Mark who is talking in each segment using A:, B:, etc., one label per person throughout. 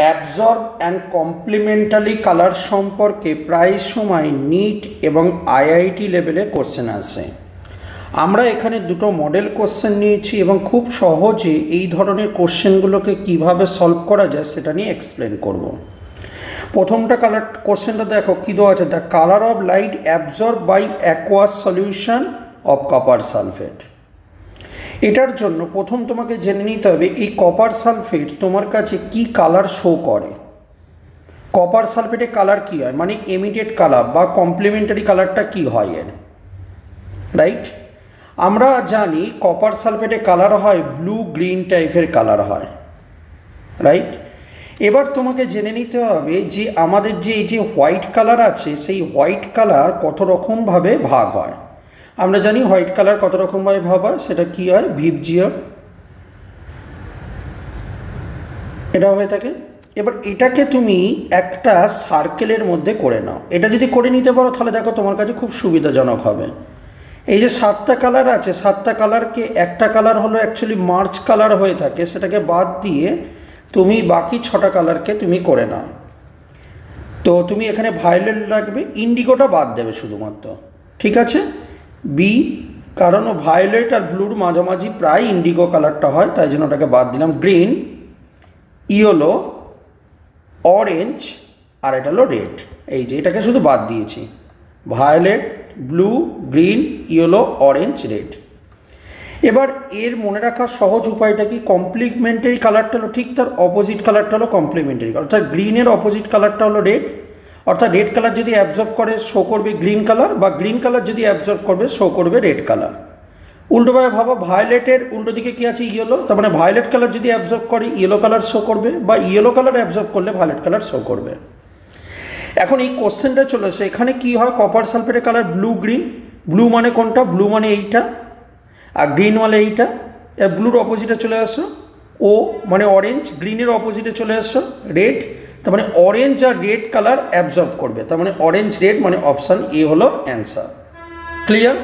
A: Absorb and complimentary colour সম্পর্কে প্রায় সময় নিট এবং আইআইটি লেভেলে কোশ্চেন আসে। আমরা এখানে দুটো মডেল কোশ্চেন নিয়েছি এবং খুব সহজে এই ধরনের কোশ্চেনগুলোকে কিভাবে সলভ করা যায় সেটা নিয়ে এক্সপ্লেন করব। প্রথমটা কালার কোশ্চেনটা দেখো কী দেওয়া আছে, the colour of light absorb by aqueous solution of copper sulphate. এটার জন্য প্রথম তোমাকে জেনে নিতে হবে এই কপার সালফেট তোমার কাছে কি কালার শো করে। কপার সালফেটের কালার কি হয়, মানে এমিটেড কালার বা কমপ্লিমেন্টারি কালারটা কি হয় এর, রাইট? আমরা জানি কপার সালফেটের কালার হয় ব্লু গ্রিন টাইপের কালার হয়, রাইট? এবার তোমাকে জেনে নিতে হবে যে আমাদের যে এই যে হোয়াইট কালার আছে সেই হোয়াইট কালার কত রকমভাবে ভাগ হয়। আমরা জানি হোয়াইট কালার কত রকমভাবে ভাগ হয়, সেটা কি হয়, ভিবজিয়াম এটা হয়ে থাকে। এবার এটাকে তুমি একটা সার্কেলের মধ্যে করে নাও। এটা যদি করে নিতে পারো তাহলে দেখো তোমার কাছে খুব সুবিধাজনক হবে। এই যে 7টা কালার আছে, 7টা কালারকে একটা কালার হলো অ্যাকচুয়ালি মার্চ কালার হয়ে থাকে, সেটাকে বাদ দিয়ে তুমি বাকি 6টা কালারকে তুমি করে নাও। তো তুমি এখানে ভায়োলেট রাখবে, ইন্ডিগোটা বাদ দেবে শুধুমাত্র, ঠিক আছে? বি, কারণ ভায়োলেট আর ব্লুর মাঝামাঝি প্রায় ইন্ডিগো কালারটা হয়, তাই জন্য ওটাকে বাদ দিলাম। গ্রিন, ইয়েলো, অরেঞ্জ আর এটা হলো রেড। এই যে এটাকে শুধু বাদ দিয়েছি, violet, blue, green, yellow, orange, red. এবার এর মনে রাখার সহজ উপায়টা কি, কমপ্লিমেন্টারি কালারটা হলো ঠিক তার অপোজিট কালারটা হলো কমপ্লিমেন্টারি, অর্থাৎ গ্রিনের অপোজিট কালারটা হলো রেড। অর্থাৎ রেড কালার যদি অ্যাবজর্ব করে শো করবে গ্রিন কালার, বা গ্রিন কালার যদি অ্যাবজর্ব করবে শো করবে রেড কালার। উল্টোভাবে ভাবো, ভায়োলেটের উল্টো দিকে কী আছে, ইয়েলো, তার মানে ভায়োলেট কালার যদি অ্যাবজর্ব করে ইয়েলো কালার শো করবে, বা ইয়েলো কালার অ্যাবজর্ব করলে ভায়োলেট কালার শো করবে। এখন এই কোশ্চেনটা চলে আসে, এখানে কি হয়, কপার সালফেটের কালার ব্লু গ্রিন। ব্লু মানে কোনটা, ব্লু মানে এইটা, আর গ্রিন মানে এইটা। ব্লুর অপোজিটে চলে আসো ও মানে অরেঞ্জ, গ্রিনের অপোজিটে চলে আসো রেড, তার মানে অরেঞ্জ আর রেড কালার অ্যাবজর্ব করবে, তার মানে অরেঞ্জ রেড, মানে অপশান এ হলো অ্যান্সার। ক্লিয়ার?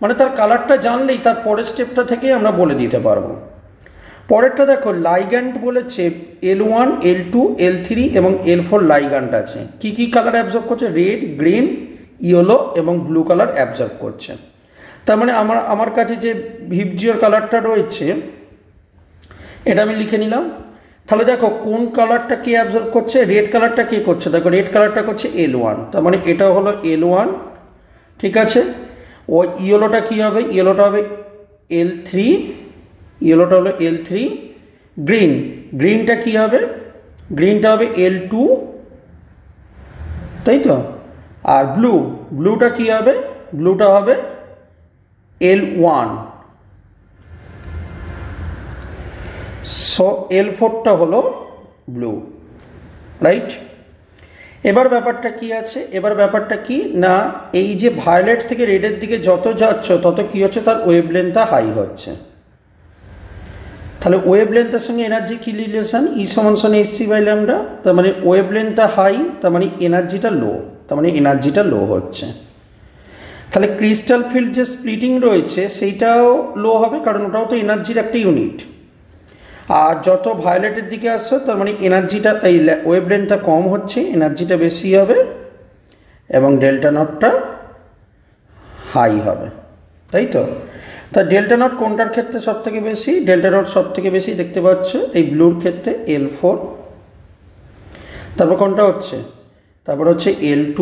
A: মানে তার কালারটা জানলেই তার পরের স্টেপটা থেকে আমরা বলে দিতে পারবো। পরেরটা দেখো, লাইগ্যান্ড বলেছে L1, L2, L3 এবং L4 লাইগ্যান্ড আছে। কি কি কালার অ্যাবজর্ব করছে, রেড, গ্রিন, ইয়েলো এবং ব্লু কালার অ্যাবজর্ব করছে। তার মানে আমার কাছে যে ভিবজিওর কালারটা রয়েছে এটা আমি লিখে নিলাম। তাহলে দেখো কোন কালারটা কে অ্যাবজর্ব করছে, রেড কালারটা কে করছে, দেখো রেড কালারটা করছে L1, তার মানে এটা হলো L1, ঠিক আছে? ও ইয়েলোটা কী হবে, ইয়েলোটা হবে L3, ইয়েলোটা হলো L3। গ্রিনটা কী হবে, গ্রিনটা হবে L2, তাই তো? আর ব্লুটা কী হবে, ব্লুটা হবে L1। সো L4টা হলো ব্লু, রাইট? এবার ব্যাপারটা কি আছে, এবার ব্যাপারটা কি না, এই যে ভায়োলেট থেকে রেডের দিকে যত যাচ্ছ তত কি হচ্ছে, তার ওয়েভলেন্থটা হাই হচ্ছে। তাহলে ওয়েভলেন্থের সঙ্গে এনার্জি কি রিলেশন, ই সমান এসসি বাই ল্যামডা, তার মানে ওয়েভলেন্থটা হাই, তার মানে এনার্জিটা লো, তার মানে এনার্জিটা লো হচ্ছে। তাহলে ক্রিস্টাল ফিল্ড যে স্প্লিটিং রয়েছে সেইটাও লো হবে, কারণ ওটাও তো এনার্জির একটা ইউনিট। আর যত ভায়োলেটের দিকে আসছে তার মানে এনার্জিটা, এই ওয়েভলেন্থটা কম হচ্ছে, এনার্জিটা বেশি হবে এবং ডেল্টা নটটা হাই হবে, তাই তো? তা ডেল্টা নট কোনটার ক্ষেত্রে সব থেকে বেশি, ডেল্টা নট সব থেকে বেশি দেখতে পাচ্ছ এই ব্লুর ক্ষেত্রে L4, তারপর কোনটা হচ্ছে, তারপর হচ্ছে L2,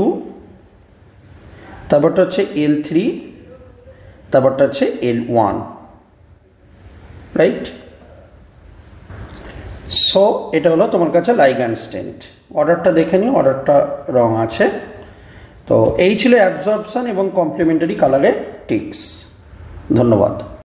A: তারপরটা হচ্ছে L3, তারপরটা হচ্ছে L1, রাইট? সো এটা হলো তোমার কাছে লাইগ্যান্ড স্ট্রেন্থ। অর্ডারটা দেখে নিও, অর্ডারটা রং আছে। তো এই ছিল অ্যাবজর্পশন এবং কমপ্লিমেন্টারি কালারের টিপস। ধন্যবাদ।